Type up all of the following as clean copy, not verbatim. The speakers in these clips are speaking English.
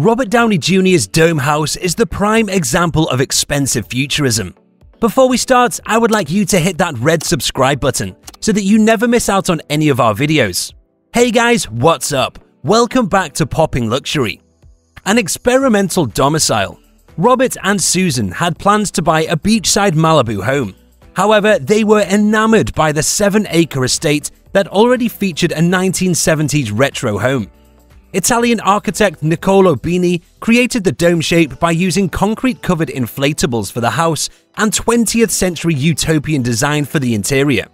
Robert Downey Jr.'s dome house is the prime example of expensive futurism. Before we start, I would like you to hit that red subscribe button so that you never miss out on any of our videos. Hey guys, what's up? Welcome back to Popping Luxury. An experimental domicile. Robert and Susan had plans to buy a beachside Malibu home. However, they were enamored by the 7-acre estate that already featured a 1970s retro home. Italian architect Niccolo Bini created the dome shape by using concrete-covered inflatables for the house and 20th century utopian design for the interior.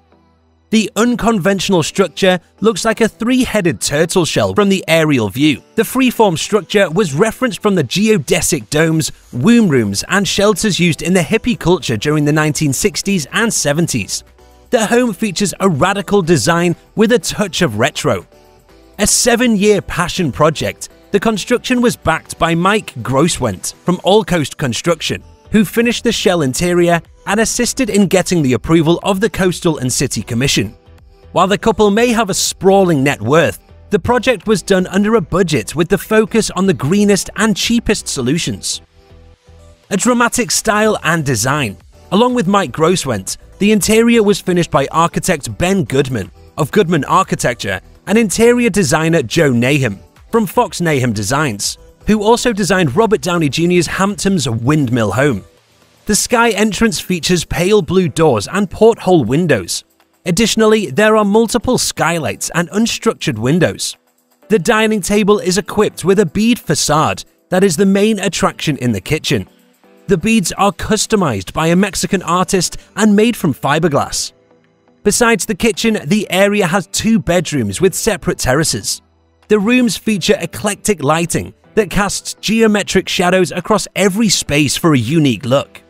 The unconventional structure looks like a three-headed turtle shell from the aerial view. The freeform structure was referenced from the geodesic domes, womb rooms, and shelters used in the hippie culture during the 1960s and 70s. The home features a radical design with a touch of retro. A 7-year passion project, the construction was backed by Mike Grosswent from All Coast Construction, who finished the shell interior and assisted in getting the approval of the Coastal and City Commission. While the couple may have a sprawling net worth, the project was done under a budget with the focus on the greenest and cheapest solutions. A dramatic style and design. Along with Mike Grosswent, the interior was finished by architect Ben Goodman of Goodman Architecture and interior designer Joe Nahum from Fox Nahum Designs, who also designed Robert Downey Jr.'s Hamptons windmill home. The sky entrance features pale blue doors and porthole windows. Additionally, there are multiple skylights and unstructured windows. The dining table is equipped with a bead facade that is the main attraction in the kitchen. The beads are customized by a Mexican artist and made from fiberglass. Besides the kitchen, the area has 2 bedrooms with separate terraces. The rooms feature eclectic lighting that casts geometric shadows across every space for a unique look.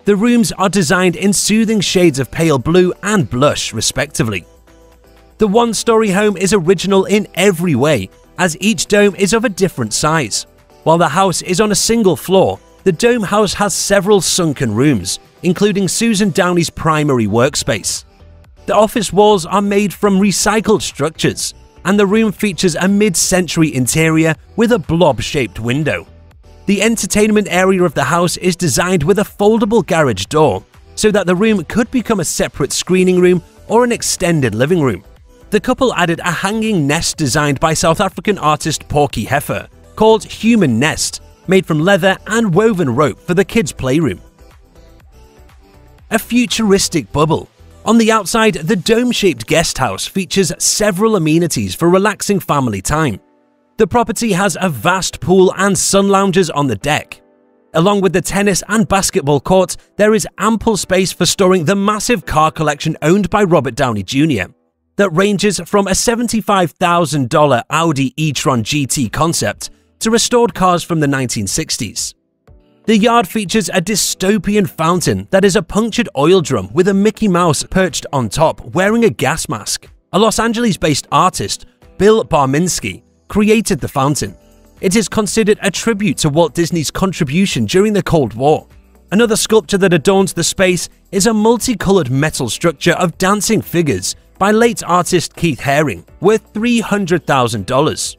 The rooms are designed in soothing shades of pale blue and blush, respectively. The one-story home is original in every way, as each dome is of a different size. While the house is on a single floor, the dome house has several sunken rooms, including Susan Downey's primary workspace. The office walls are made from recycled structures, and the room features a mid-century interior with a blob-shaped window. The entertainment area of the house is designed with a foldable garage door, so that the room could become a separate screening room or an extended living room. The couple added a hanging nest designed by South African artist Porky Heffer, called Human Nest, made from leather and woven rope for the kids' playroom. A futuristic bubble. On the outside, the dome-shaped guest house features several amenities for relaxing family time. The property has a vast pool and sun lounges on the deck. Along with the tennis and basketball court, there is ample space for storing the massive car collection owned by Robert Downey Jr. that ranges from a $75,000 Audi e-tron GT concept to restored cars from the 1960s. The yard features a dystopian fountain that is a punctured oil drum with a Mickey Mouse perched on top wearing a gas mask. A Los Angeles-based artist, Bill Barminski, created the fountain. It is considered a tribute to Walt Disney's contribution during the Cold War. Another sculpture that adorns the space is a multicolored metal structure of dancing figures by late artist Keith Haring, worth $300,000.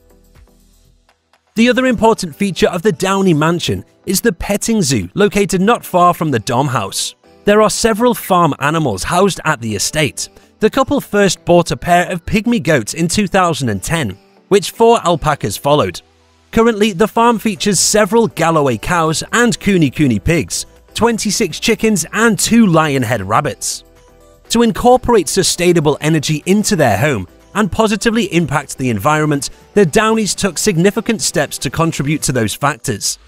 The other important feature of the Downey Mansion is the petting zoo located not far from the Dom House. There are several farm animals housed at the estate. The couple first bought a pair of pygmy goats in 2010, which 4 alpacas followed. Currently, the farm features several Galloway cows and Cooney pigs, 26 chickens, and 2 lionhead rabbits. To incorporate sustainable energy into their home and positively impact the environment, the Downeys took significant steps to contribute to those factors.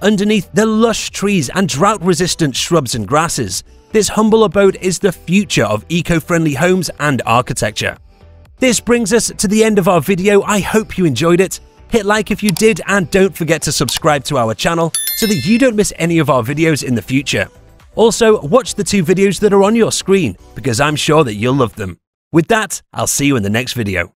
Underneath the lush trees and drought-resistant shrubs and grasses, this humble abode is the future of eco-friendly homes and architecture. This brings us to the end of our video. I hope you enjoyed it. Hit like if you did, and don't forget to subscribe to our channel so that you don't miss any of our videos in the future. Also, watch the 2 videos that are on your screen, because I'm sure that you'll love them. With that, I'll see you in the next video.